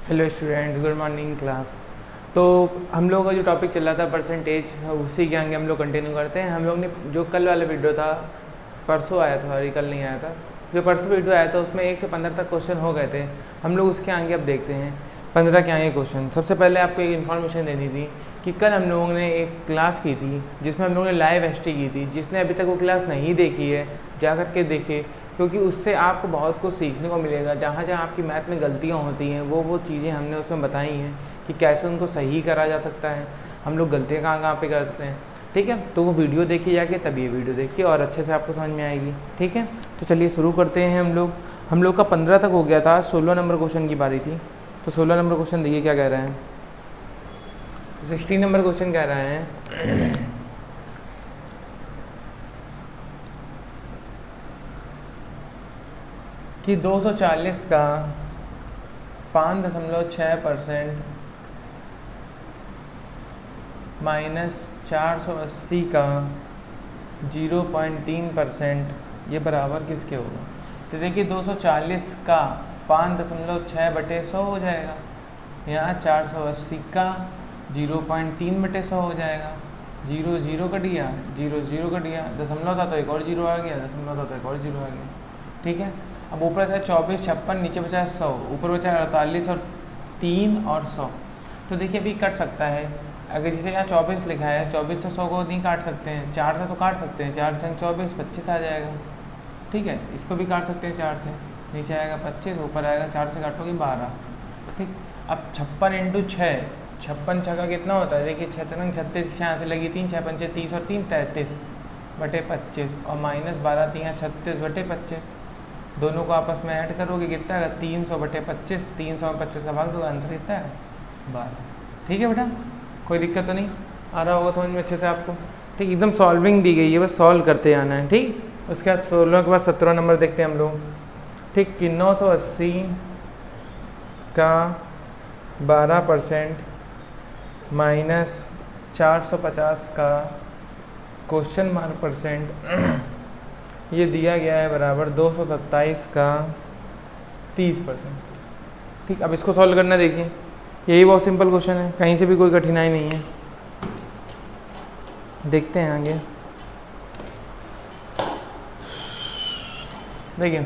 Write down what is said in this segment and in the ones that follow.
Hello student, good morning class. तो हम लोगों का जो टॉपिक चल रहा था परसेंटेज, उसी के आगे हम लोग कंटिन्यू करते हैं। हम लोग ने जो कल वाला वीडियो था, परसों आया था, सॉरी कल नहीं आया था, जो परसों वीडियो आया था उसमें 1 से 15 तक क्वेश्चन हो गए थे। हम लोग उसके आगे अब देखते हैं 15 के आगे क्वेश्चन। सबसे पहले आपको एक इन्फॉर्मेशन देनी थी कि कल हम लोगों ने एक क्लास की थी जिसमें हम लोगों ने लाइव एसटी की थी। जिसने अभी तक वो क्लास नहीं देखी है जा कर के देखे, क्योंकि उससे आपको बहुत कुछ सीखने को मिलेगा। जहाँ जहाँ आपकी मैथ में गलतियाँ होती हैं वो चीज़ें हमने उसमें बताई हैं कि कैसे उनको सही करा जा सकता है, हम लोग गलतियाँ कहाँ कहाँ पे करते हैं। ठीक है, तो वो वीडियो देखी जाके, तब ये वीडियो देखिए और अच्छे से आपको समझ में आएगी। ठीक है, तो चलिए शुरू करते हैं। हम लोग का 15 तक हो गया था, 16 नंबर क्वेश्चन की बारी थी। तो 16 नंबर क्वेश्चन देखिए क्या कह रहे हैं। 16 नंबर क्वेश्चन कह रहे हैं कि 240 का 5.6% माइनस 480 का 0.3% ये बराबर किसके होगा। तो देखिए 240 का 5.6/100 हो जाएगा, यहाँ 480 का 0.3/100 हो जाएगा। 0 0 कट गया, 0 0 कट गया, दशमलव था तो एक और जीरो आ गया, दशमलव था तो एक और जीरो आ गया। ठीक है, अब ऊपर था 24 56, नीचे बचा 100, ऊपर बचा 48 और 3 और 100। तो देखिए अभी कट सकता है। अगर जैसे यहाँ 24 लिखा है, 24 से 100 को नहीं काट सकते हैं, 4 से तो काट सकते हैं, 4 संग 24 25 आ जाएगा। ठीक है, इसको भी काट सकते हैं 4 से, नीचे आएगा 25, ऊपर आएगा 4 से काटोगे 12। ठीक, अब 56 × 6, 56 6 का कितना होता है, देखिए 6 6 36, यहाँ से लगी 3, 6 5 30 और 3 33/25 और माइनस 12 3 36/25। दोनों को आपस में ऐड करोगे कितना है, 300/25, 300 में 25 का भाग दो, आंसर कितना है 12। ठीक है बेटा, कोई दिक्कत तो नहीं आ रहा होगा समझ में अच्छे से आपको। ठीक, एकदम सॉल्विंग दी गई है, बस सॉल्व करते आना है। ठीक, उसके बाद 16 के बाद 17 नंबर देखते हैं हम लोग। ठीक, कि 980 का 12% माइनस 450 का क्वेश्चन मार्क % ये दिया गया है बराबर 227 का 30%। ठीक, अब इसको सॉल्व करना देखिए, यही बहुत सिंपल क्वेश्चन है, कहीं से भी कोई कठिनाई नहीं है। देखते हैं आगे। देखिए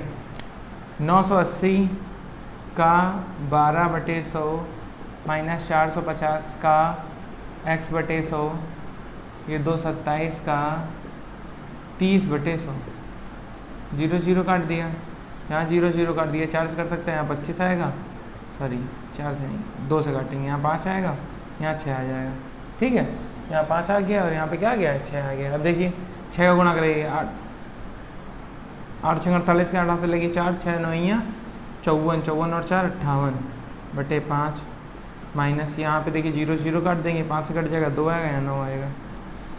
980 का 12/100 माइनस 450 का x/100, ये 227 का 30/100। 0 0 काट दिया, यहाँ 0 0 काट दिया, 4 से कर सकते हैं, यहाँ 25 आएगा, सॉरी 4 से नहीं 2 से काटेंगे, यहाँ 5 आएगा, यहाँ 6 आ जाएगा। ठीक है, यहाँ 5 आ गया और यहाँ पे क्या आ गया है 6 आ गया। अब देखिए 6 का गुणा करेंगे, 8 6 48 के 8 से लगी 4, 6 9 54, 54 और 4 58/5 माइनस यहाँ पे देखिए 0 0 काट देंगे, 5 से कट जाएगा, 2 आएगा, यहाँ 9 आएगा,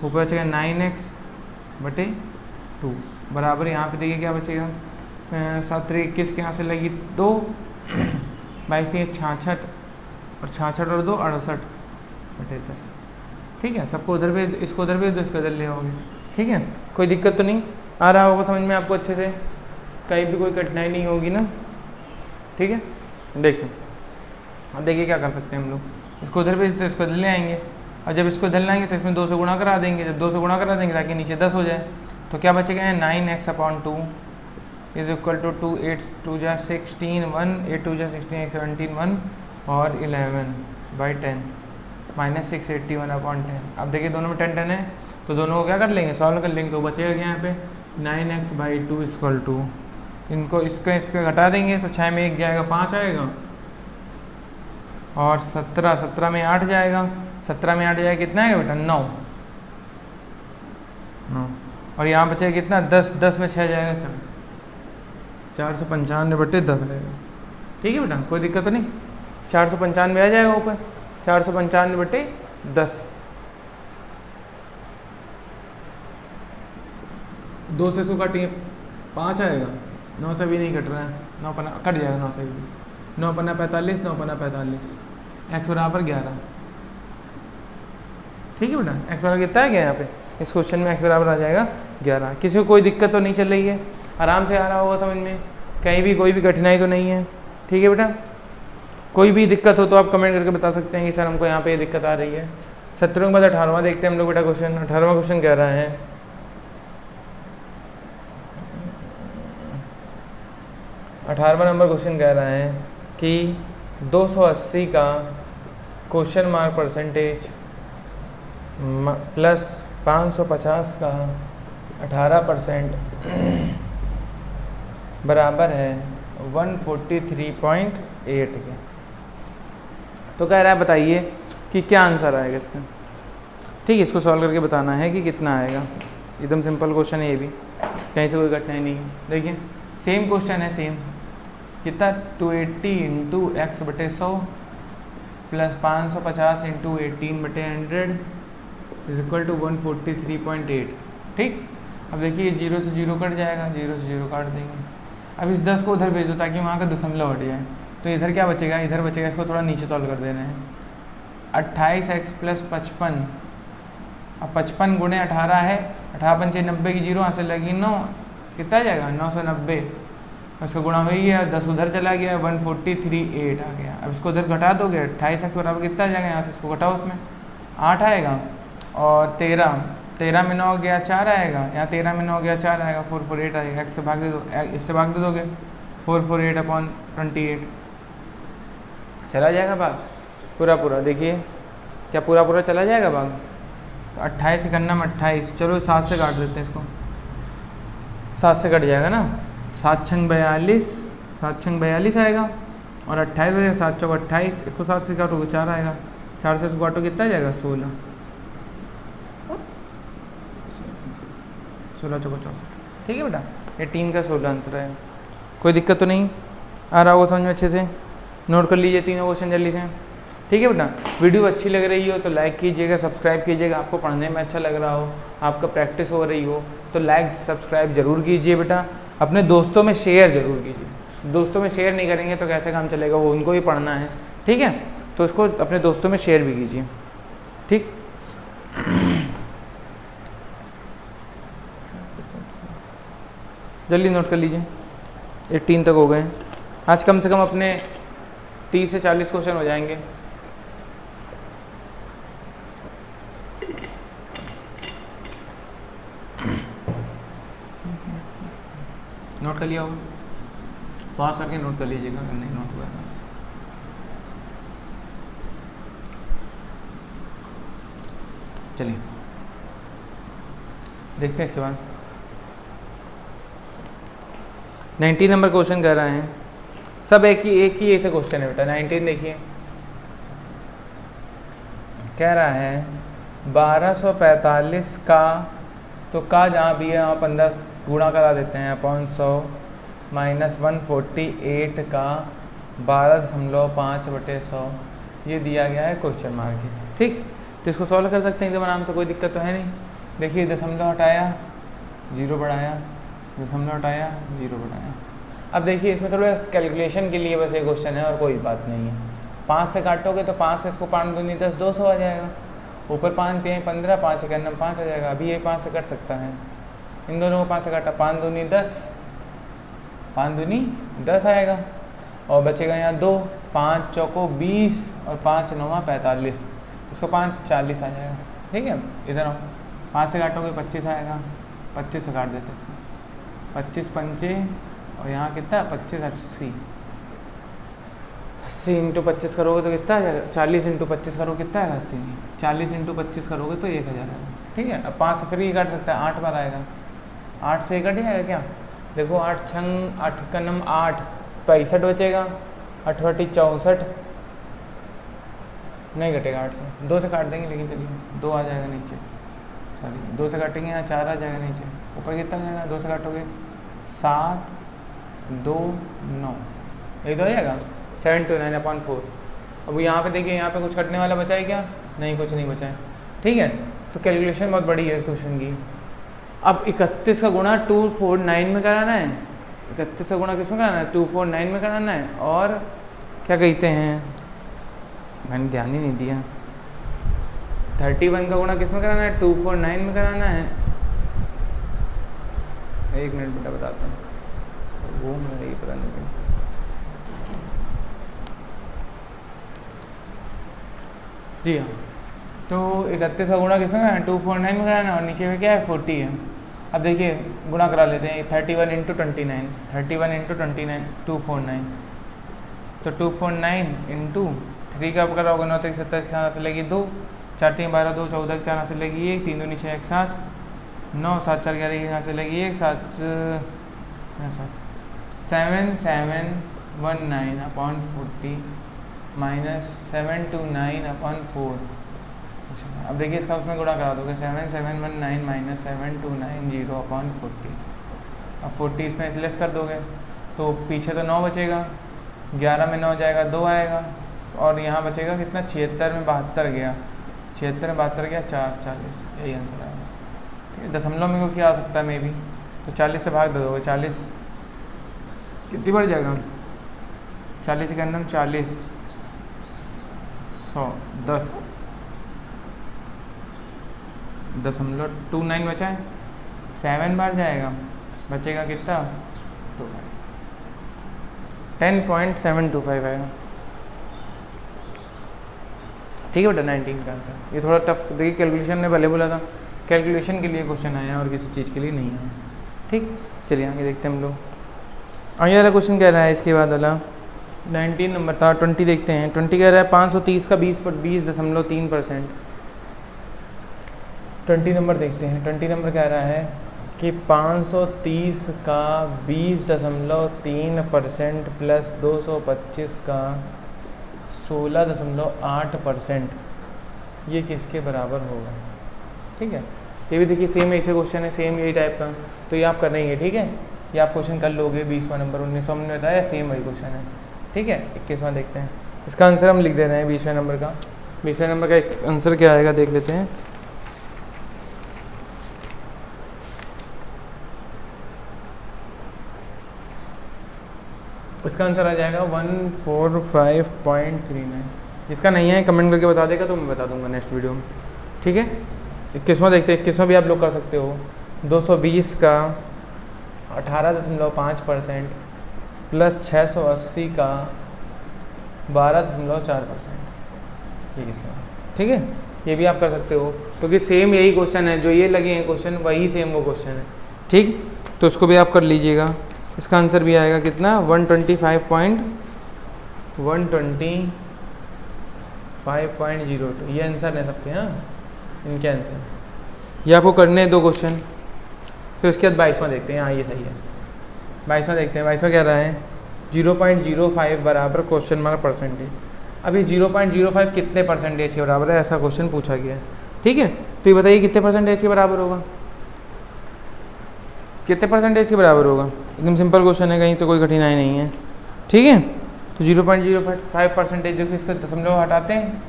ऊपर बचेगा 9x/2 बराबर यहाँ पे देखिए क्या बचेगा, 7 3 21 के यहाँ से लगी 2, 22 3 66 और 66 और 2 68/10। ठीक है, सबको उधर भी, इसको उधर भी, इसको उधर ले आओगे। ठीक है, कोई दिक्कत तो नहीं आ रहा होगा समझ में आपको अच्छे से, कहीं भी कोई कठिनाई नहीं होगी ना। ठीक है, देखिए अब देखिए क्या कर सकते हैं हम लोग, इसको उधर भी तो इसको इधर ले आएंगे, और जब इसको इधर लाएंगे तो इसमें 2 से गुणा करा देंगे, जब 2 से गुणा करा देंगे ताकि नीचे 10 हो जाए, तो क्या बचेगा 9x/2 इज इक्वल टू 2 8 2 जा 16 1 8 2 जा 16 8 17 1 और 11/10 माइनस 681/10। अब देखिए दोनों में 10 10 है, तो दोनों को क्या कर लेंगे, सॉल्व कर लेंगे, तो बचेगा यहाँ पे 9x/2 इक्वल टू, इनको इसको घटा देंगे तो 6 में 1 जाएगा, 5 आएगा, और 17 में 8 जाएगा, 17 में 8 जाएगा, कितना आएगा बेटा 9, और यहाँ बचेगा कितना 10 में 6 जाएगा 495/10 आएगा। ठीक है बेटा, कोई दिक्कत तो नहीं, 495 आ जाएगा ऊपर, 495/10। 2 से इसको काटिए 5 आएगा, 9 से भी नहीं कट रहा है, 9 पन्ना कट जाएगा, 9 से भी, 9 पन्ना 45, 9 पन्ना 45, x बराबर 11। ठीक है बेटा, x बराबर कितना है क्या यहाँ पे, इस क्वेश्चन में x बराबर आ जाएगा 11। किसी को कोई दिक्कत तो नहीं चल रही है, आराम से आ रहा होगा समझ में, कहीं भी कोई भी कठिनाई तो नहीं है। ठीक है बेटा, कोई भी दिक्कत हो तो आप कमेंट करके बता सकते हैं कि सर हमको यहाँ पे ये दिक्कत आ रही है। 17 के बाद 18वां देखते हैं हम लोग बेटा क्वेश्चन। 18वां क्वेश्चन कह रहा है 18वां नंबर क्वेश्चन कह रहा है कि 280 का क्वेश्चन मार्क परसेंटेज प्लस 550 का 18% बराबर है 143.8 के। तो कह रहा है बताइए कि क्या आंसर आएगा इसका। ठीक है, इसको सॉल्व करके बताना है कि कितना आएगा। एकदम सिंपल क्वेश्चन है ये भी, कहीं से कोई कठिनाई नहीं है। देखिए सेम क्वेश्चन है, सेम कितना 280 इंटू एक्स बटे 100 plus 550 into 18/100 is equal to 143.8। ठीक, अब देखिए 0 से 0 कट जाएगा, 0 से 0 काट देंगे। अब इस 10 को उधर भेज दो ताकि वहाँ का दशमलव हट जाए। तो इधर क्या बचेगा, इधर बचेगा, इसको थोड़ा नीचे सॉल्व कर देना है। 28x प्लस 55, अब 55 गुणे 18 है, 18 पंचे 90 की 0 यहाँ से लगी 9, कितना आ जाएगा 990। इसका गुणा हो ही गया, 10 उधर चला गया, 143.8 आ गया। अब इसको उधर घटा दोगे, 28x बराबर कितना आ जाएगा, यहाँ से इसको घटाओ, उसमें 8 आएगा और 13 में 9 गया 4 आएगा, यहाँ 13 में 9 गया 4 आएगा, 448 आएगा। एक्स से भाग दे दो, इससे भाग दे दोगे 448/28 चला जाएगा भाग पूरा पूरा। देखिए क्या पूरा पूरा चला जाएगा भाग। तो 28 इकन्ना में 28, चलो 7 से काट देते हैं इसको, 7 से कट जाएगा ना, 7 छंग 42, 7 छंग 42 आएगा और 28 बजेगा, 7 चौक 28, इसको 7 से काटोगे 4 आएगा, 4 से इसको काटो कितना जाएगा 16, 16 चौक 64। ठीक है बेटा, ये 3 का 16 आंसर आएगा। कोई दिक्कत तो नहीं आ रहा होगा समझ में, अच्छे से नोट कर लीजिए तीनों क्वेश्चन जल्दी से। ठीक है बेटा, वीडियो अच्छी लग रही हो तो लाइक कीजिएगा, सब्सक्राइब कीजिएगा। आपको पढ़ने में अच्छा लग रहा हो, आपका प्रैक्टिस हो रही हो तो लाइक सब्सक्राइब जरूर कीजिए बेटा। अपने दोस्तों में शेयर जरूर कीजिए, दोस्तों में शेयर नहीं करेंगे तो कैसे काम चलेगा, वो उनको भी पढ़ना है। ठीक है, तो उसको अपने दोस्तों में शेयर भी कीजिए। ठीक, जल्दी नोट कर लीजिए, 18 तक हो गए। आज कम से कम अपने 30 से 40 क्वेश्चन हो जाएंगे। नोट कर लिया होगा, पॉज करके नोट कर लीजिएगा अगर नहीं नोट हुआ। चलिए देखते हैं इसके बाद 19 नंबर क्वेश्चन कर रहे हैं। सब एक ही ऐसे क्वेश्चन है बेटा। 19 देखिए, कह रहा है 1245 का, तो का जहाँ भी है वहाँ 15 गुणा करा देते हैं अपॉन 100 माइनस 148 का 12.5/100 ये दिया गया है क्वेश्चन मार्क। ठीक, तो इसको सॉल्व कर सकते हैं एकदम आराम से, कोई दिक्कत तो है नहीं। देखिए दशमलव हटाया, 0 बढ़ाया, दशमलव हटाया, 0 बढ़ाया। अब देखिए इसमें थोड़ा कैलकुलेशन के लिए बस ये क्वेश्चन है और कोई बात नहीं है। 5 से काटोगे तो 5 से इसको 5 दूनी 10, 200 आ जाएगा। ऊपर 5 दिए 15, 5 इकन्ना 5 आ जाएगा। अभी ये 5 से कट सकता है, इन दोनों को 5 से काटा, 5 दूनी 10, 5 दूनी 10 आएगा और बचेगा यहाँ 2, 5 चौको 20 और 5 9 45, इसको 5 40 आ जाएगा। ठीक है, इधर आओ, 5 से काटोगे 25 आएगा, 25 से काट देते इसको, 25 पंचे और यहाँ कितना 25 80, 80 इंटू 25 करोगे तो कितना आ जाएगा, 40 इंटू 25 करोगे कितना आएगा 80, 40 इंटू 25 करोगे तो 1000 आएगा। ठीक है, अब 5 से फिर ये काट सकता है, 8 बार आएगा, 8 से कट जाएगा क्या, देखो 8 छंग 8 का नम 8, 65 बचेगा, 8 64 नहीं घटेगा 8 से, 2 से काट देंगे, लेकिन चलिए 2 आ जाएगा नीचे, सॉरी 2 से काटेंगे यहाँ 4 आ जाएगा नीचे, ऊपर कितना आ जाएगा, 2 से काटोगे 7 2 9, यही तो आ जाएगा 729/4। अब यहाँ पे देखिए, यहाँ पे कुछ कटने वाला बचा है क्या, नहीं कुछ नहीं बचा है। ठीक है, तो कैलकुलेशन बहुत बड़ी है इस क्वेश्चन की। अब 31 का गुणा 249 में कराना है, 31 का गुणा किस में कराना है, 249 में कराना है, और क्या कहते हैं, मैंने ध्यान ही नहीं दिया, 31 का गुणा किस में कराना है, 249 में कराना है। एक मिनट बेटा बताता हूँ, वो मेरा ही पता नहीं। जी हाँ, तो 31 का गुणा किसमें कराना है, 249 में कराना है, और नीचे में क्या है 40 है। अब देखिए गुणा करा लेते हैं, 31 इंटू 29, 31 इंटू 29 249, तो 249 इंटू 3 का करा होगा 9 3 27 के हाथ से लगी 2, 4 3 12 2 14 के 4 हाथ से लगी 1, 3 2 नीचे 1 7 9 7 4 11 के हाथ से लगी 1 7 7719 अपॉन 40 माइनस 729 अपॉन 4। अब देखिए इसका उसमें गुणा करा दोगे, 7719 माइनस 7290 अपॉन 40। अब 40 इसमें लेस कर दोगे तो पीछे तो 9 बचेगा, 11 में 9 जाएगा 2 आएगा, और यहाँ बचेगा कितना 76 में 72 गया, 76 में 72 गया 4 40, यही आंसर आएगा। ठीक है, दशमलव में को क्या आ सकता है मे भी, तो 40 से भाग दे दोगे, 40 कितनी बढ़ जाएगा, 40 के अंदर 40 100 10 .29 बचा है, 7 बार जाएगा, बचेगा कितना 10.725 आएगा। ठीक है बेटा, 19 का आंसर। ये थोड़ा टफ देखिए, कैलकुलेशन ने पहले बोला था, कैलकुलेशन के लिए क्वेश्चन आया और किसी चीज़ के लिए नहीं आया। ठीक, चलिए आगे देखते हैं हम लोग। आगे वाला क्वेश्चन कह रहा है, इसके बाद वाला 19 नंबर था, 20 देखते हैं। 20 कह रहा है 530 का 20.3%। 20 नंबर देखते हैं। 20 नंबर कह रहा है कि 530 का 20.3% प्लस 225 का 16.8%, ये किसके बराबर होगा। ठीक है, ये भी देखिए सेम ऐसे क्वेश्चन है, सेम यही टाइप का, तो ये आप कर लेंगे। ठीक है, ये आप क्वेश्चन कर लोगे। 20वां नंबर 1900 में बताया, सेम वही क्वेश्चन है। ठीक है, 21वां देखते हैं। इसका आंसर हम लिख दे रहे हैं 20वें नंबर का। 20वें नंबर का एक आंसर क्या आएगा देख लेते हैं। इसका आंसर आ जाएगा 145.39। जिसका नहीं है कमेंट करके बता देगा तो मैं बता दूंगा नेक्स्ट वीडियो में। ठीक है, 21वां देखते हैं। 21वां भी आप लोग कर सकते हो। 220 का 18.5% प्लस 680 का 12.4%, ये किसका। ठीक है, ये भी आप कर सकते हो, क्योंकि सेम यही क्वेश्चन है, जो ये लगे हैं क्वेश्चन वही सेम वो क्वेश्चन है। ठीक, तो उसको भी आप कर लीजिएगा। इसका आंसर भी आएगा कितना 125.02। ये आंसर है सबके, हाँ इनके आंसर। ये आपको करने हैं 2 क्वेश्चन। फिर उसके बाद 22वां देखते हैं। हाँ ये सही है, 22वां देखते हैं। 22वां क्या रहा है 0.05 बराबर क्वेश्चन मार्क परसेंटेज। अभी 0.05 कितने परसेंटेज के बराबर है, ऐसा क्वेश्चन पूछा गया है। ठीक है, तो ये बताइए कितने परसेंटेज के बराबर होगा, कितने परसेंटेज के बराबर होगा। एकदम सिंपल क्वेश्चन है, कहीं से कोई कठिनाई नहीं है। ठीक है, तो 0.05% जो कि इसको दशमलव हटाते हैं,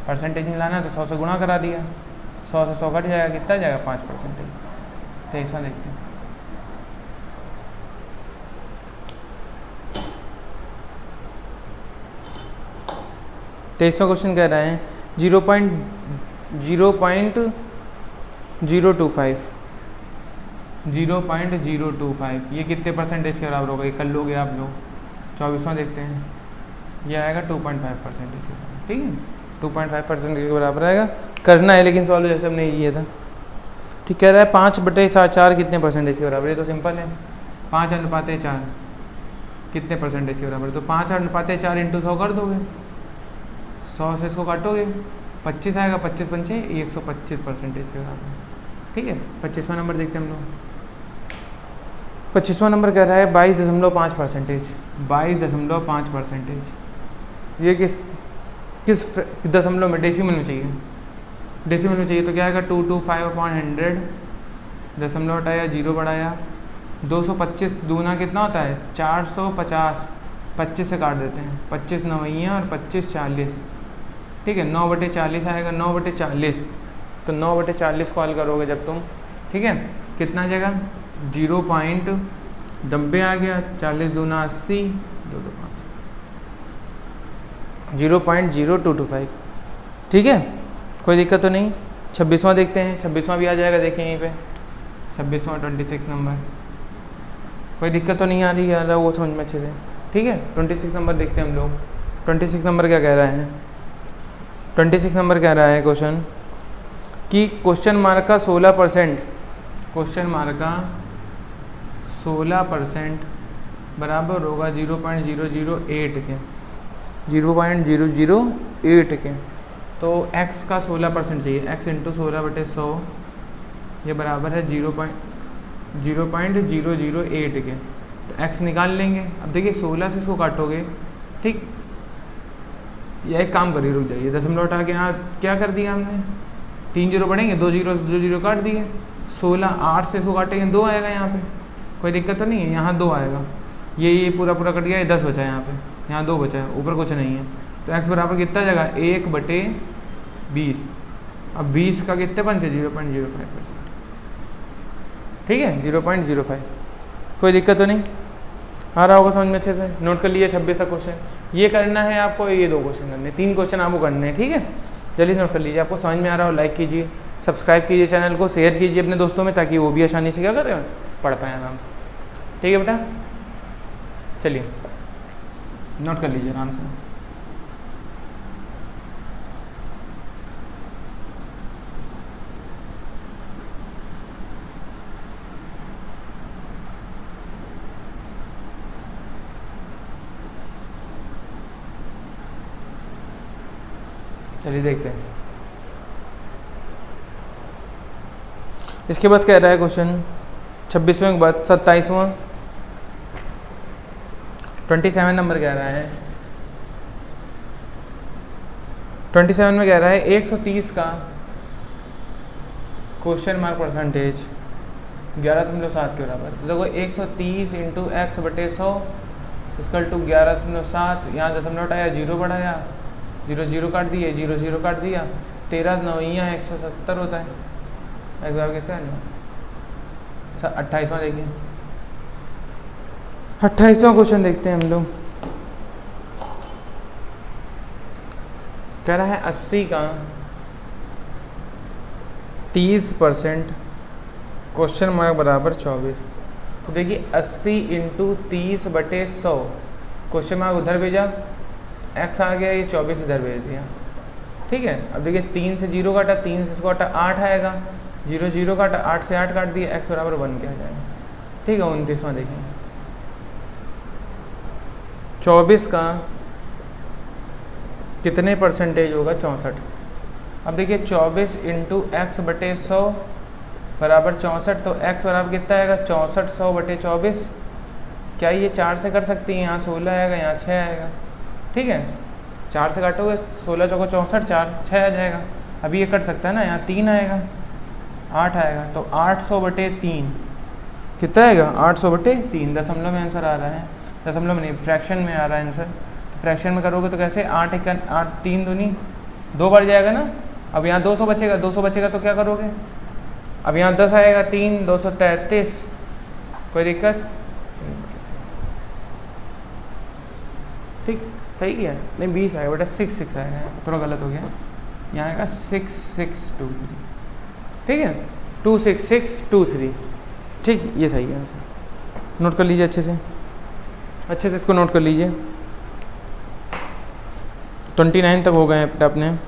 परसेंटेज मिलाना तो 100 से गुणा करा दिया, 100 से 100 कट जाएगा, कितना जाएगा 5%। तो ऐसा देखते हैं। तेईसवां क्वेश्चन कह रहे हैं 0.025 ये कितने परसेंटेज के बराबर होगा, ये कर लोगे आप लोग। 24वां देखते हैं, ये आएगा 2.5% के बराबर। ठीक है, 2.5% के बराबर आएगा। करना है लेकिन सॉल्व जैसे हमने किया था। ठीक, कह रहा है 5/4 कितने परसेंटेज के बराबर है, तो सिंपल है 5/4 कितने परसेंटेज के बराबर, तो 5/4 इंटू 100 कर दोगे, 100 से इसको काटोगे 25 आएगा, 25 पंचे 125% के बराबर। ठीक है, 25वां नंबर देखते हैं हम लोग। 25वां नंबर कह रहा है 22.5%। 22.5%, ये किस दशमलव में, डेसिमल में चाहिए, डेसिमल में चाहिए। तो क्या आएगा 225/100, दशमलव हटाया 0 बढ़ाया, 225 दूना कितना होता है 450, 25 से काट देते हैं, 25 नवैया और 25 40। ठीक है, 9/40 आएगा, 9/40, तो 9/40 को हल करोगे जब तुम। ठीक है, कितना आ जाएगा 0.90 आ गया, 40 दूना 80, 2 2 5, 0.0225। ठीक है, कोई दिक्कत तो नहीं। 26वां देखते हैं। 26वां भी आ जाएगा, देखें यहीं पे 26वां 26 नंबर। कोई दिक्कत तो नहीं आ रही है, वो समझ में अच्छे से। ठीक है, 26 नंबर देखते हैं हम लोग। 26 नंबर क्या कह रहा है? 26 नंबर कह रहा है क्वेश्चन कि क्वेश्चन मार्क का 16%, क्वेश्चन मार्क का 16% बराबर होगा 0.008 के, 0.008 के। तो x का 16% चाहिए, x इंटू 16/100 ये बराबर है 0.008 के। तो x निकाल लेंगे। अब देखिए 16 से इसको काटोगे, ठीक, यह एक काम करिए, रुक जाइए, दशमलव हटा के यहाँ क्या कर दिया हमने, 3 जीरो बढ़ेंगे, 2 जीरो काट दिए। 16 8 से इसको काटेंगे 2 आएगा यहाँ पे, कोई दिक्कत तो नहीं है, यहाँ 2 आएगा। ये पूरा कट गया, ये 10 बचा है यहाँ पे, यहाँ 2 बचा है, ऊपर कुछ नहीं है। तो x बराबर कितना जाएगा, 1/20। अब 20 का कितने पंचे, 0.05%। ठीक है, 0.05। कोई दिक्कत तो नहीं आ रहा होगा समझ में अच्छे से? नोट कर लीजिए 26 का क्वेश्चन। ये करना है आपको, ये 2 क्वेश्चन करने, 3 क्वेश्चन आपको करने हैं। ठीक है, जल्दी नोट कर लीजिए। आपको समझ में आ रहा हो लाइक कीजिए, सब्सक्राइब कीजिए चैनल को, शेयर कीजिए अपने दोस्तों में, ताकि वो भी आसानी से क्या करें, पढ़ पाएँ आराम से। ठीक है बेटा, चलिए नोट कर लीजिए आराम से। चलिए देखते हैं। इसके बाद कह रहा है क्वेश्चन 26वें के बाद 27वां 27 नंबर कह रहा है। 27 में कह रहा है 130 का क्वेश्चन मार्क परसेंटेज 11.7 के बराबर। तो देखो 130 इंटू x/100 इक्वल टू 11.7। यहाँ दशमलव हटाया, 0 बढ़ाया, 0 काट दिए, 0 काट दिया, 13 9 170 होता है। एक बार कहते हैं 28वां देखिए, 28वां क्वेश्चन देखते हैं हम लोग। कह रहा है 80 का 30% क्वेश्चन मार्क बराबर 24। तो देखिए 80 इंटू 30/100 क्वेश्चन मार्क उधर भेजा, x आ गया, ये 24 इधर भेज दिया। ठीक है, अब देखिए 3 से 0 काटा, 3 से इसको काटा, 8 आएगा, 0 काटा, 8 से 8 काट दिया, x बराबर 1 क्या जाएगा। ठीक है, 29वां देखिए, 24 का कितने परसेंटेज होगा, 64। अब देखिए 24 इंटू x/100 बराबर 64। तो x बराबर कितना आएगा, 64 100/24। क्या ये 4 से कर सकती हैं? यहाँ 16 आएगा, यहाँ 6 आएगा। ठीक है, 4 से काटोगे, 16 चौको 64, 4 6 आ जाएगा। अभी ये कट सकता है ना, यहाँ 3 आएगा, 8 आएगा। तो 800/3 कितना आएगा, 800/3। दशमलव में आंसर आ रहा है, दशमलव में नहीं, फ्रैक्शन में आ रहा है आंसर। तो फ्रैक्शन में करोगे तो कैसे, 8 1 8 3 दूनी 2 बढ़ जाएगा ना। अब यहाँ 200 बचेगा, 200 बचेगा तो क्या करोगे, अब यहाँ 10 आएगा, 3 233। कोई दिक्कत? ठीक, सही किया नहीं, 20 आएगा बेटा, 6 आएगा, थोड़ा गलत हो गया, यहाँ आएगा 6623। ठीक है, 26623। ठीक, ये सही है आंसर। नोट कर लीजिए अच्छे से, अच्छे से इसको नोट कर लीजिए। 29 तक हो गए हैं अपने।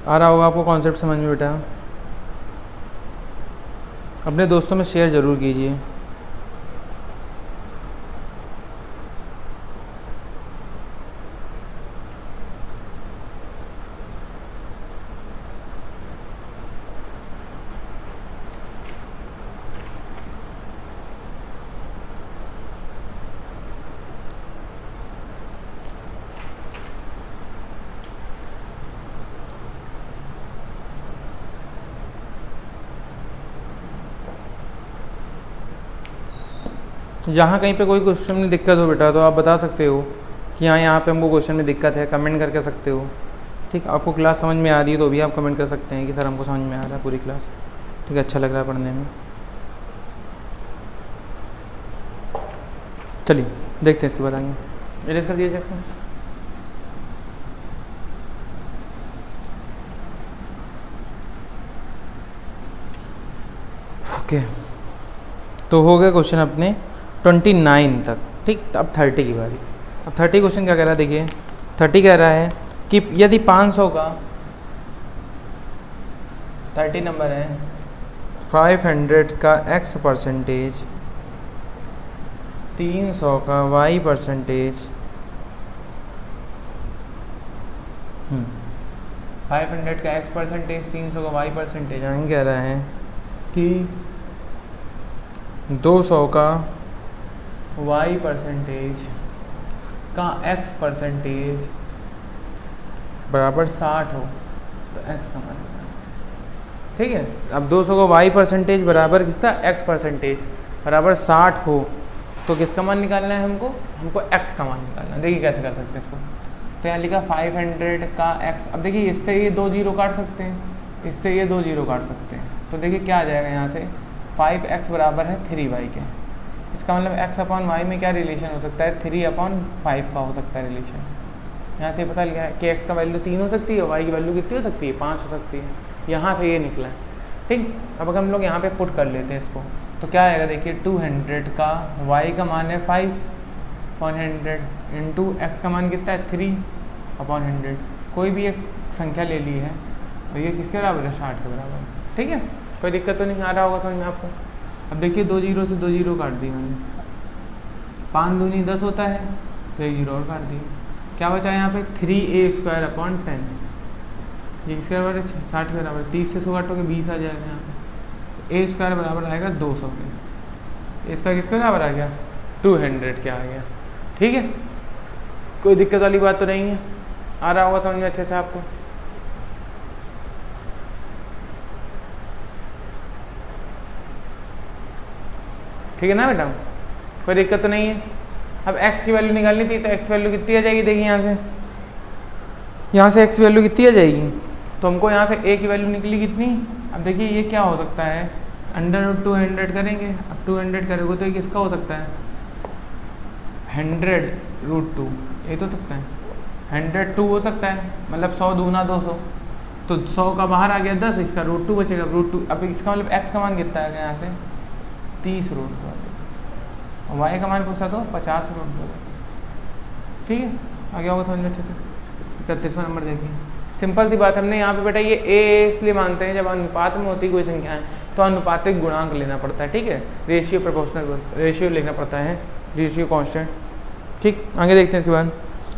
आ रहा होगा आपको कॉन्सेप्ट समझ में बेटा? अपने दोस्तों में शेयर ज़रूर कीजिए। जहाँ कहीं पे कोई क्वेश्चन में दिक्कत हो बेटा तो आप बता सकते हो कि हाँ यहाँ पे हमको क्वेश्चन में दिक्कत है, कमेंट करके सकते हो। ठीक, आपको क्लास समझ में आ रही है तो भी आप कमेंट कर सकते हैं कि सर हमको समझ में आ रहा है पूरी क्लास, ठीक है, अच्छा लग रहा है पढ़ने में। चलिए देखते हैं इसके बाद आगे। इरेज कर दीजिए इसको। ओके, तो हो गए क्वेश्चन अपने 29 तक। ठीक, अब 30 की बारी। अब 30 क्वेश्चन क्या कह रहा है, देखिए 30 कह रहा है कि यदि 500 का 30 नंबर है 500 का x परसेंटेज, 300 का y परसेंटेज, 500 का x परसेंटेज, 300 का y परसेंटेज, आगे कह रहा है कि 200 का y परसेंटेज का x परसेंटेज बराबर 60 हो तो x का मान। ठीक है, अब 200 का y परसेंटेज बराबर किसका, x परसेंटेज बराबर 60 हो तो किसका मान निकालना है हमको x का मान निकालना है। देखिए कैसे कर सकते हैं इसको। तो यहाँ लिखा 500 का x। अब देखिए इससे ये 2 जीरो काट सकते हैं, इससे ये 2 जीरो काट सकते हैं। तो देखिए क्या आ जाएगा यहाँ से, 5x बराबर है 3y के। इसका मतलब x अपॉन वाई में क्या रिलेशन हो सकता है, 3/5 का हो सकता है रिलेशन। यहाँ से पता लगा कि x का वैल्यू 3 हो सकती है, y की वैल्यू कितनी हो सकती है, 5 हो सकती है। यहाँ से ये निकला है। ठीक, अब अगर हम लोग यहाँ पे पुट कर लेते हैं इसको तो क्या आएगा, देखिए 200 का y का मान है 5/100 इंटू एक्स का मान कितना है 3/100। कोई भी एक संख्या ले ली है और ये किसके बराबर है, 60 के बराबर। ठीक है, कोई दिक्कत तो नहीं आ रहा होगा समझ में आपको। अब देखिए 2 जीरो से 2 जीरो काट दी मैंने, 5 दूनी 10 होता है तो 1 जीरो और काट दी। क्या बचा यहाँ पे 3a² 10, ये किसके बराबर है 60 के बराबर। 30 से 100 काटोगे 20 आ जाएगा यहाँ पे। a² बराबर आएगा 200 के, इसका किसके बराबर आ गया 200 के आ गया। ठीक है, कोई दिक्कत वाली बात तो नहीं है, आ रहा होगा समझ में अच्छे से आपको। ठीक है ना बेटा, कोई दिक्कत तो नहीं है। अब x की वैल्यू निकालनी थी तो x वैल्यू कितनी आ जाएगी, देखिए यहाँ से x वैल्यू कितनी आ जाएगी। तो हमको यहाँ से a की वैल्यू निकली कितनी। अब देखिए ये क्या हो सकता है, √200 करेंगे। अब 200 करोगे तो ये किसका हो सकता है 100√2, ये तो सकता है 102 हो सकता है, मतलब 100 दूना 200, तो 100 का बाहर आ गया 10, इसका √2 बचेगा √2। अब इसका मतलब x का मान कितना आ गया यहाँ से 30√2, और y का मान पूछा तो 50√2। ठीक है, आ गया होगा समझ में अच्छे से। 31वां नंबर देखिए, सिंपल सी बात, हमने यहाँ पे बेटा ये a इसलिए मानते हैं जब अनुपात में होती कोई संख्या है तो अनुपातिक गुणांक लेना पड़ता है। ठीक है, रेशियो प्रोपोर्शनल रेशियो लेना पड़ता है, रेशियो कांस्टेंट। ठीक, आगे देखते हैं इसके बाद।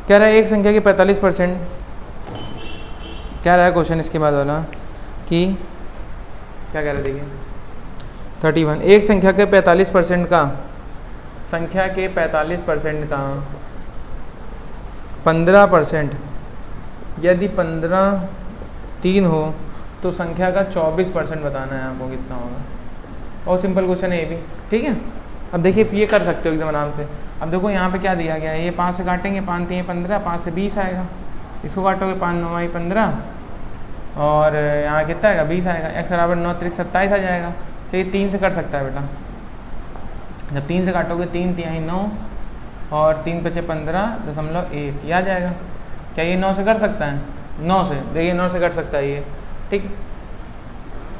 कह रहा है एक संख्या के 45%, क्या रहा है क्वेश्चन इसके बाद वाला कि क्या कह रहा है देखिए 31, एक संख्या के 45% का, संख्या के 45% का 15%, यदि 15 3 हो तो संख्या का 24% बताना है आपको कितना होगा। और सिंपल क्वेश्चन है ये भी। ठीक है, अब देखिए ये कर सकते हो एकदम आराम से। अब देखो यहाँ पे क्या दिया गया है, ये 5 से काटेंगे, 5 3 15, 5 से 20 आएगा, इसको काटोगे 5 9 15, और यहाँ कितना आएगा 20 आएगा। x बराबर 9 3 27 आ जाएगा। तो ये 3 से कट सकता है बेटा, जब 3 से काटोगे 3 3 9 और 3 बचे 15.1, ये आ जाएगा। क्या ये 9 से कट सकता है, 9 से, देखिए 9 से कट सकता है ये। ठीक,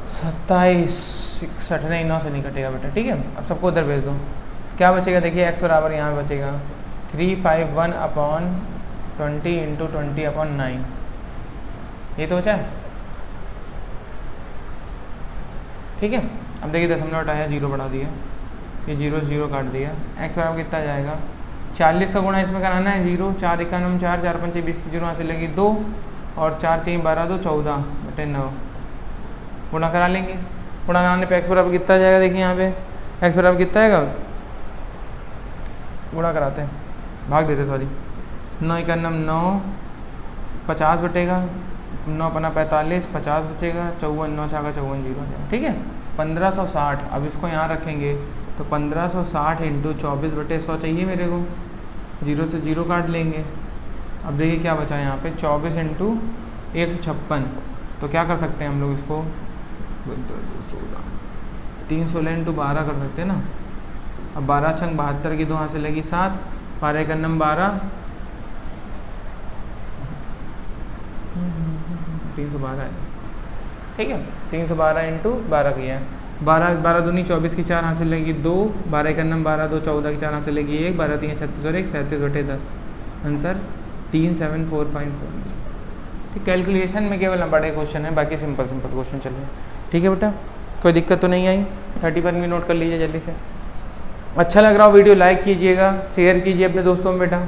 27 61 नहीं, 9 से नहीं कटेगा बेटा। ठीक है, अब सबको उधर भेज दो, क्या बचेगा देखिए x बराबर यहाँ पे बचेगा 351/20 × 20/9, ये तो बचा है। ठीक है, अब देखिए दशमलव हटाया, 0 बढ़ा दिया, ये 0 से 0 काट दिया। x बराबर कितना जाएगा 40 का गुणा इसमें कराना है 0, 4 1 4, 4 5 20 की 0 यहाँ से लगी 2, और 4 3 12 2 14/9, गुणा करा लेंगे। गुणा कराने पे x बराबर कितना जाएगा, देखिए यहाँ पे x बराबर कितना आएगा, गुणा कराते हैं, भाग देते सॉरी, 9 1 9, 50 बटेगा, 9 पना 45, 50 बचेगा, 54 9 6 54 0 आ जाएगा। ठीक है, 1560। अब इसको यहाँ रखेंगे तो 1560 इंटू 24/100 चाहिए मेरे को, 0 से 0 काट लेंगे। अब देखिए क्या बचा यहाँ पे, 24 इंटू 156, तो क्या कर सकते हैं हम लोग इसको 316 इंटू 12 कर सकते हैं ना। अब 12 छंग 72 की 2 हाथ से लगी 7, 12 का नम 12, 312 है, ठीक है। 312 इंटू 12 किया है, 12 दूनी 24 की 4 हाथ से लगी 2, 12 का नम 12, 2 14 की 4 हाथ से लगी 1, 12 3 36 और 1 37/10, आंसर 3745। ठीक, कैलकुलेशन में केवल बड़े क्वेश्चन है, बाकी सिंपल क्वेश्चन चल रहे हैं। ठीक है बेटा, कोई दिक्कत तो नहीं आई? 30 पर भी नोट कर लीजिए जल्दी से। अच्छा लग रहा हो वीडियो लाइक कीजिएगा, शेयर कीजिए अपने दोस्तों में बेटा।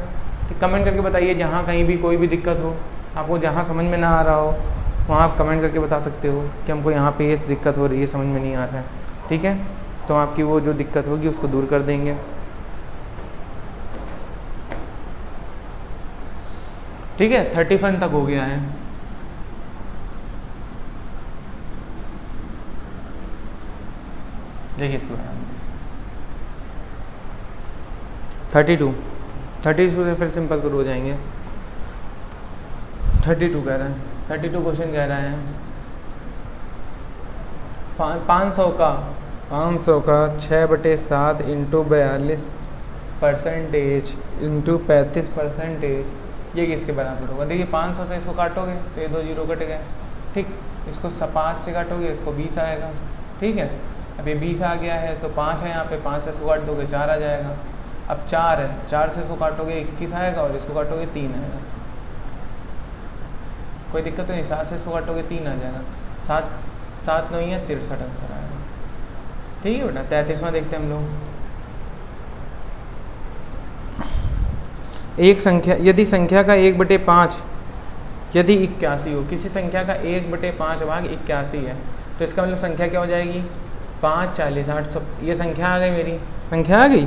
ठीक, कमेंट करके बताइए जहाँ कहीं भी कोई भी दिक्कत हो, आपको जहाँ समझ में ना आ रहा हो वहाँ आप कमेंट करके बता सकते हो कि हमको यहाँ पे ये दिक्कत हो रही है, समझ में नहीं आ रहा है। ठीक है, तो आपकी वो जो दिक्कत होगी उसको दूर कर देंगे। ठीक है, 31 तक हो गया है। देखिए इसके बाद 32 से फिर सिंपल शुरू हो जाएंगे। 32 कह रहा है, 32 क्वेश्चन कह रहा है 500 का 6/7 इंटू 42 परसेंटेज इंटू 35%, ये किसके बराबर होगा? देखिए 500 से इसको काटोगे तो ये 2 0 कट गए। ठीक, इसको 5 से काटोगे इसको 20 आएगा। ठीक है, अब ये 20 आ गया है तो 5 है यहाँ पे, 5 से इसको काट दोगे 4 आ जाएगा। अब 4 है, 4 से इसको काटोगे 21 आएगा और इसको काटोगे 3 आएगा। कोई दिक्कत तो नहीं, 7 से इसको काटोगे 3 आ जाएगा। 7 9 है 63 आंसर आएगा। ठीक है बेटा, 33वां देखते हैं हम लोग। एक संख्या, यदि संख्या का 1/5 यदि 81 हो, किसी संख्या का 1/5 भाग 81 है, तो इसका मतलब संख्या क्या हो जाएगी? 5 40 800। ये संख्या आ गई, मेरी संख्या आ गई।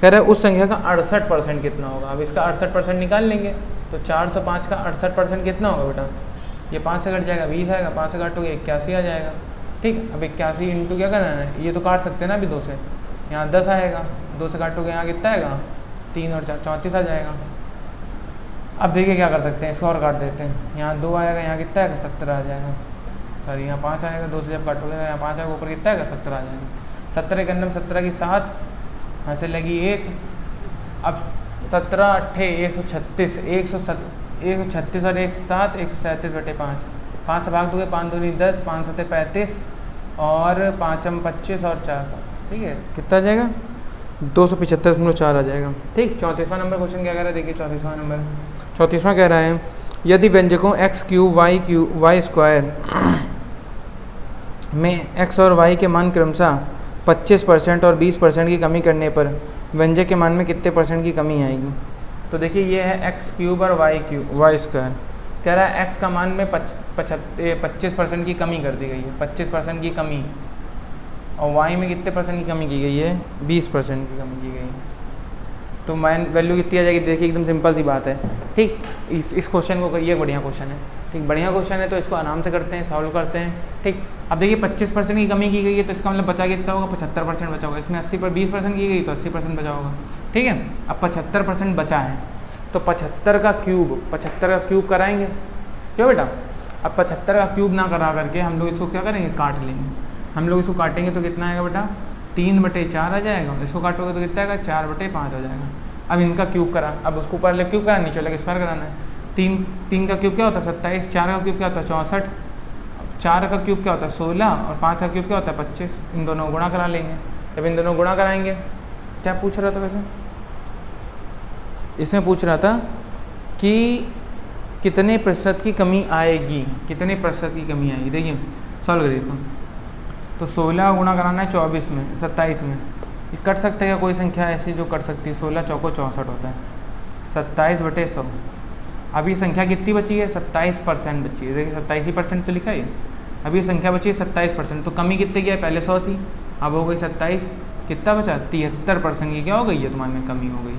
कह रहा है उस संख्या का 68% कितना होगा। अब इसका 68% निकाल लेंगे, तो 405 का 68% कितना होगा बेटा? ये 5 से कट जाएगा 20 आएगा, 5 से काटोगे 81 आ जाएगा। ठीक, अब 81 इंटू क्या करना है, ये तो काट सकते हैं ना अभी 2 से, यहाँ 10 आएगा, 2 से काटोगे यहाँ कितना आएगा? 3 और 4 34 आ जाएगा। अब देखिए क्या कर सकते हैं, इसको और काट देते हैं। यहाँ 2 आएगा, यहाँ कितना आएगा? 17 आ जाएगा। सॉरी, यहाँ 5 आएगा, 2 से जब काटोगे यहाँ 5 आएगा, ऊपर कितना आएगा? 17 आ जाएगा। 17 के अंदर 17 की 7 यहाँ से लगी 1। अब 17 8 136, 136 और 1 7 137/5। 5 से भाग दोगे 5 दूनी 10, 5 7 35 और 5 25 और 4। ठीक है, कितना आ जाएगा? 275.4 आ जाएगा। ठीक, 34वां नंबर क्वेश्चन क्या कह रहा है? देखिए 34वां नंबर, 34वां कह रहा है यदि व्यंजकों x³ y² में x और y के मान क्रमशः 25% और 20% की कमी करने पर व्यंजक के मान में कितने % की कमी आएगी? तो देखिए ये है x³ और y²। कह रहा है x का मान में 25% की कमी कर दी गई है, 25% की कमी, और y में कितने % की कमी की गई है? 20% की कमी की गई है। तो मान वैल्यू कितनी आ जाएगी? देखिए एकदम सिंपल सी बात है। ठीक, इस क्वेश्चन को करिए, बढ़िया क्वेश्चन है। ठीक, बढ़िया क्वेश्चन है तो इसको आराम से करते हैं, सॉल्व करते हैं। ठीक, अब देखिए 25% की कमी की गई है तो इसका मतलब बचा कितना होगा? 75% बचा होगा। इसमें 80 पर 20% की गई तो 80% बचा होगा। ठीक है, अब 75% बचा है तो 75 का क्यूब कराएंगे, क्यों बेटा? अब 75 का क्यूब ना करा करके हम लोग इसको क्या करेंगे? काट लेंगे। हम लोग इसको काटेंगे तो कितना आएगा बेटा? 3/4 आ जाएगा। इसको काटोगे तो कितना आएगा? 4/5 आ जाएगा। अब इनका क्यूब करा, अब उसको ऊपर वाले क्यूब करा, नीचे वाले स्क्वायर कराना है। 3 का क्यूब क्या होता है? 27। 4 का क्यूब क्या होता है? 64। 4 का क्यूब क्या होता है? 16 और 5 का क्यूब क्या होता है? 25। इन दोनों गुणा करा लेंगे। जब इन दोनों गुणा कराएंगे, क्या पूछ रहा था वैसे? इसमें पूछ रहा था कि कितने प्रतिशत की कमी आएगी, कितने प्रतिशत की कमी आएगी। देखिए सॉल्व करिए इसको। तो 16 गुणा कराना है 24 में, 27 में। कट सकते हैं कोई संख्या ऐसी जो कट सकती है? 16 चौको 64 होता है, 27/100। अब ये संख्या कितनी बची है? 27% बची है। देखिए 27% तो लिखा है। अब ये संख्या बची है 27%, तो कमी कितने की है? पहले 100 थी, अब हो गई 27। कितना बचा? 73% की क्या हो गई है? तुम्हारे में कमी हो गई।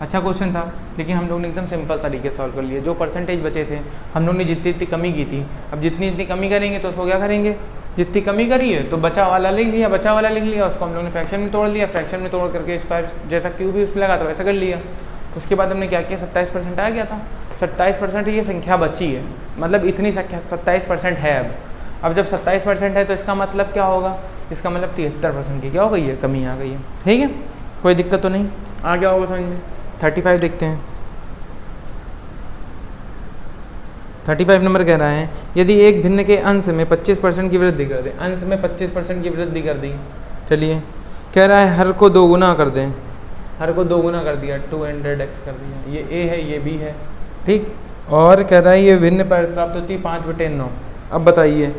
अच्छा क्वेश्चन था, लेकिन हम लोग ने एकदम सिंपल तरीके से सॉल्व कर लिया। जो परसेंटेज बचे थे हम लोग ने जितनी कमी की थी, अब जितनी कमी करेंगे तो उसको क्या करेंगे? जितनी कमी करी है तो बचा वाला लिख लिया, बचा वाला लिख लिया, उसको हम लोगों ने फ्रैक्शन में तोड़ लिया, फ्रैक्शन में तोड़ करके स्क्वायर जैसा क्यूब भी उस पर लगा था वैसा कर लिया। उसके बाद हमने क्या किया, 27% आ गया था। 27% ये संख्या बची है, मतलब इतनी संख्या 27% है। अब जब 27% है तो इसका मतलब क्या होगा, इसका मतलब 73% की क्या हो गई है, कमी आ गई है। ठीक है, कोई दिक्कत तो नहीं, आ गया होगा समझ में। 35 देखते हैं। 35 नंबर कह रहा है यदि एक भिन्न के अंश में 25% की वृद्धि कर दें, अंश में 25% की वृद्धि कर दी। चलिए, कह रहा है हर को 2 गुना कर दें, हर को 2 गुना कर दिया, 200x कर दिया। ये a है, ये b है, ठीक। और कह रहा है ये भिन्न प्राप्त होती है 5/9। अब बताइए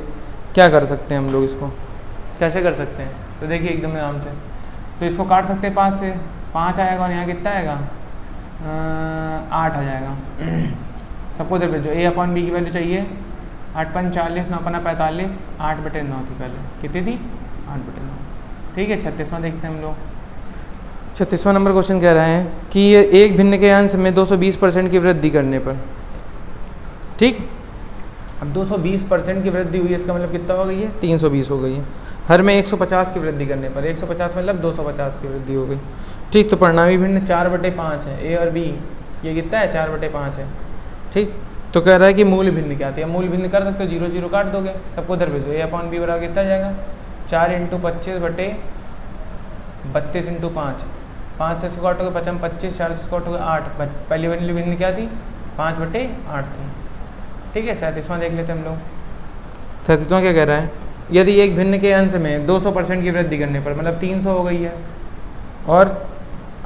क्या कर सकते हैं हम लोग, इसको कैसे कर सकते हैं। तो देखिए एकदम आराम से, तो इसको काट सकते हैं 5 से, 5 आएगा और यहाँ कितना आएगा, 8 आ जाएगा। सबको इधर भेजो। a/b की वैल्यू चाहिए 8 × 40, 9 × 45, 8/9 थी पहले, कितनी थी, 8/9। ठीक है, 36वां देखते हैं हम लोग। 36वां नंबर क्वेश्चन कह रहा है कि ये एक भिन्न के अंश में 220% की वृद्धि करने पर, ठीक। अब 220% की वृद्धि हुई है, इसका मतलब कितना हो गई है, 320 हो गई है। हर में 150 की वृद्धि करने पर, 150 मतलब 250 की वृद्धि हो गई, ठीक। तो परिणामी भिन्न 4/5 है, a और b ये कितना है, 4/5 है, ठीक। तो कह रहा है कि मूल भिन्न क्या आती है, मूल भिन्न कर सकते हो, 0 0 काट दोगे, सबको इधर भेज दो। a/b बराबर कितना जाएगा, 4 × 25/32 × 5, 5 से इसको काटोगे 5 में 25, 4 से इसको काटोगे 8। पहली वाली भिन्न क्या थी, 5/8 थी, ठीक है। 37वां देख लेते हैं हम लोग। 37वां क्या कह रहा है, यदि एक भिन्न के अंश में 200% की वृद्धि करने पर, मतलब 300 हो गई है, और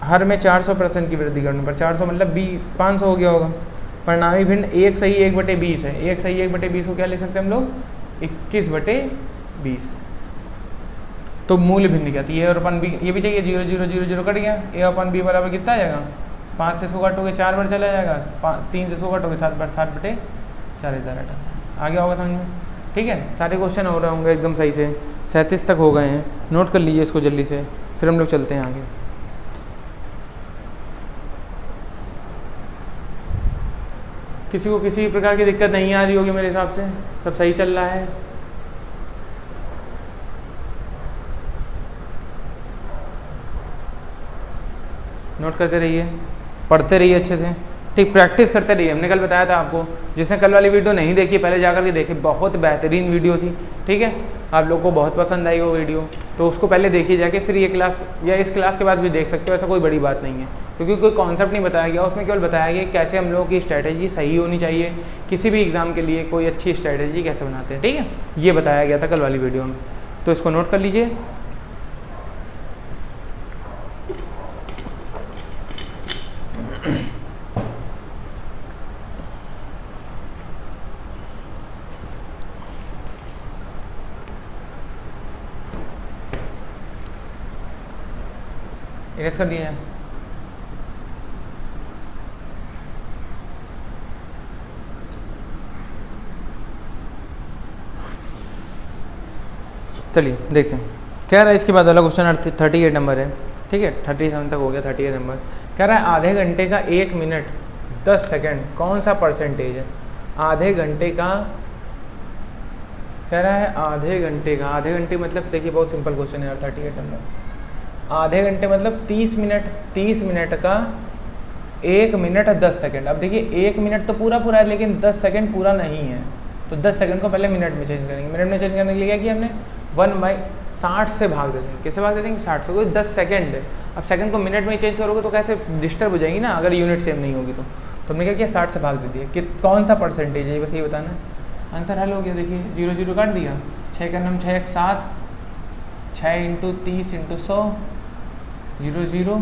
हर में 400% की वृद्धि करने पर, 400 मतलब 500 हो गया होगा। परिणामी भिन्न 1 सही 1/20 है, 1 सही 1/20 को क्या ले सकते हैं हम लोग, 21/20। तो मूल भिन्न क्या थी, a और अपन b, ये भी चाहिए, 0 0 0 0 कट गया। a/b बराबर कितना आ जाएगा, 5 से इसको काटोगे 4 बार चला जाएगा, 3 से इसको काटोगे 7 बार, 7/4 आ गया होगा समझ में। ठीक है, सारे क्वेश्चन हो रहे होंगे एकदम सही से, 37 तक हो गए हैं। नोट कर लीजिए इसको जल्दी से, फिर हम लोग चलते हैं आगे। किसी को किसी प्रकार की दिक्कत नहीं आ रही होगी मेरे हिसाब से, सब सही चल रहा है। नोट करते रहिए, पढ़ते रहिए अच्छे से, ठीक। प्रैक्टिस करते रहिए। हमने कल बताया था आपको, जिसने कल वाली वीडियो नहीं देखी पहले जाकर के देखे, बहुत बेहतरीन वीडियो थी, ठीक है। आप लोग को बहुत पसंद आई वो वीडियो, तो उसको पहले देखिए जाके, फिर ये क्लास या इस क्लास के बाद भी देख सकते हो, ऐसा कोई बड़ी बात नहीं है, क्योंकि कोई कॉन्सेप्ट नहीं बताया गया उसमें, केवल बताया गया कैसे हम लोगों की स्ट्रैटेजी सही होनी चाहिए, किसी भी एग्ज़ाम के लिए कोई अच्छी स्ट्रैटेजी कैसे बनाते हैं, ठीक है। ये बताया गया था कल वाली वीडियो में, तो इसको नोट कर लीजिए। इरेज कर दिया जाए। चलिए देखते हैं, कह रहा है इसके बाद वाला क्वेश्चन 38 नंबर है, ठीक है। 37 तक हो गया, 38 नंबर कह रहा है आधे घंटे का 1 मिनट 10 सेकंड कौन सा परसेंटेज है। आधे घंटे का कह रहा है, आधे घंटे मतलब देखिए बहुत सिंपल क्वेश्चन है यार। 38 नंबर, आधे घंटे मतलब 30 मिनट, 30 मिनट का 1 मिनट 10 सेकंड। अब देखिए 1 मिनट तो पूरा है, लेकिन 10 सेकंड पूरा नहीं है, तो 10 सेकंड को पहले मिनट में चेंज करेंगे। मिनट में चेंज करने के लिए क्या किया हमने, 1/60 से भाग दे देंगे। किससे भाग दे देंगे, 60 से, कोई 10 सेकंड है। अब सेकंड को मिनट में चेंज करोगे तो कैसे डिस्टर्ब हो जाएगी ना, अगर यूनिट सेम नहीं होगी तो हमने क्या किया, 60 से भाग दे दिया। कि कौन सा परसेंटेज है, बस ये बताना है। आंसर हल हो गया, देखिए 0 0 काट दिया, 6 का नाम 6 1 7, 6 × 30 × 100, 0 0,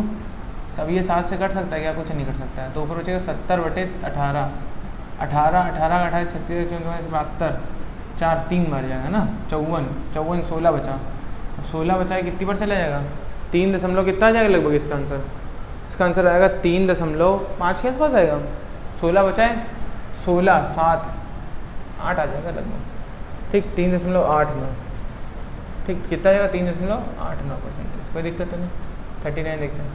सब ये 7 से कट सकता है क्या, कुछ नहीं कर सकता है। तो ऊपर बचेगा 70/18, 18 18 28 36 54 72, 4 3 बार जाएगा ना, 54 16 बचा। अब 16 बचा है, कितनी बार चला जाएगा, 3 दशमलव कितना आ जाएगा लगभग इसका आंसर। इसका आंसर आएगा 3.5 के आसपास आएगा। 16 बचा है, 16 7 8 आ जाएगा लगभग, ठीक। 3.89, ठीक। कितना आएगा, 3.89%। कोई दिक्कत तो नहीं। 39 देखते हैं,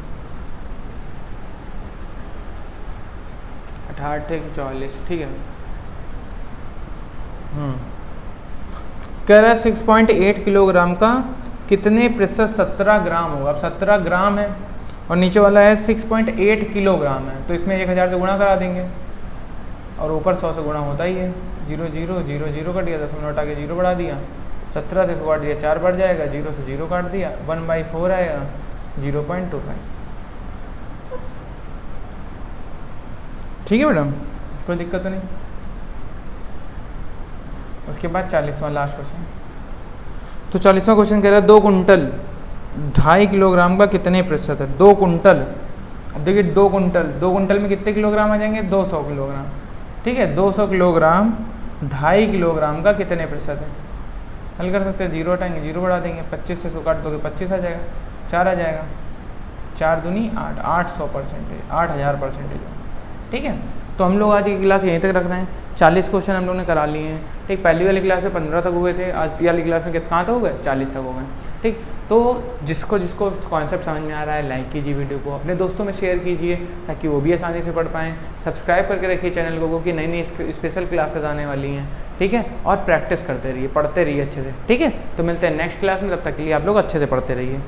18 40, ठीक है। कह रहा है 6.8 किलोग्राम का कितने प्रतिशत 17 ग्राम होगा। अब 17 ग्राम है और नीचे वाला है 6.8 किलोग्राम है, तो इसमें 1000 से गुणा करा देंगे और ऊपर 100 से गुणा होता ही है। 0 0 0 0 कट गया, 10 हटा के 0 बढ़ा दिया, 17 से 100 काट दिया 4 बढ़ जाएगा, 0 से 0 काट दिया, 1/4 आएगा 0.25। ठीक है मैडम, कोई दिक्कत तो नहीं। उसके बाद 40वां लास्ट क्वेश्चन। तो 40वां क्वेश्चन कह रहा है 2 कुंटल 2.5 किलोग्राम का कितने प्रतिशत है। 2 कुंटल, अब देखिए 2 कुंटल में कितने किलोग्राम आ जाएंगे, 200 किलोग्राम। ठीक है, 200 किलोग्राम 2.5 किलोग्राम का कितने प्रतिशत है। हल कर सकते हैं, 0 हटाएंगे 0 बढ़ा देंगे, 25 से 100 काट दोगे 25 आ जाएगा, 4 आ जाएगा, 4 दूनी 8, 800%, 8000%। ठीक है, तो हम लोग आज की क्लास यहीं तक रख रहे हैं। 40 क्वेश्चन हम लोग ने करा लिए हैं। ठीक, पहली वाली क्लास में 15 तक हुए थे, आज वाली क्लास में कहाँ तक हो गए, 40 तक हो गए। ठीक, तो जिसको जिसको कॉन्सेप्ट समझ में आ रहा है लाइक कीजिए वीडियो को, अपने दोस्तों में शेयर कीजिए ताकि वो भी आसानी से पढ़ पाएँ। सब्सक्राइब करके रखिए चैनल को, क्योंकि नई नई स्पेशल क्लासेस आने वाली हैं। ठीक है, और प्रैक्टिस करते रहिए, पढ़ते रहिए अच्छे से। ठीक है, तो मिलते हैं नेक्स्ट क्लास में, तब तक के लिए आप लोग अच्छे से पढ़ते रहिए।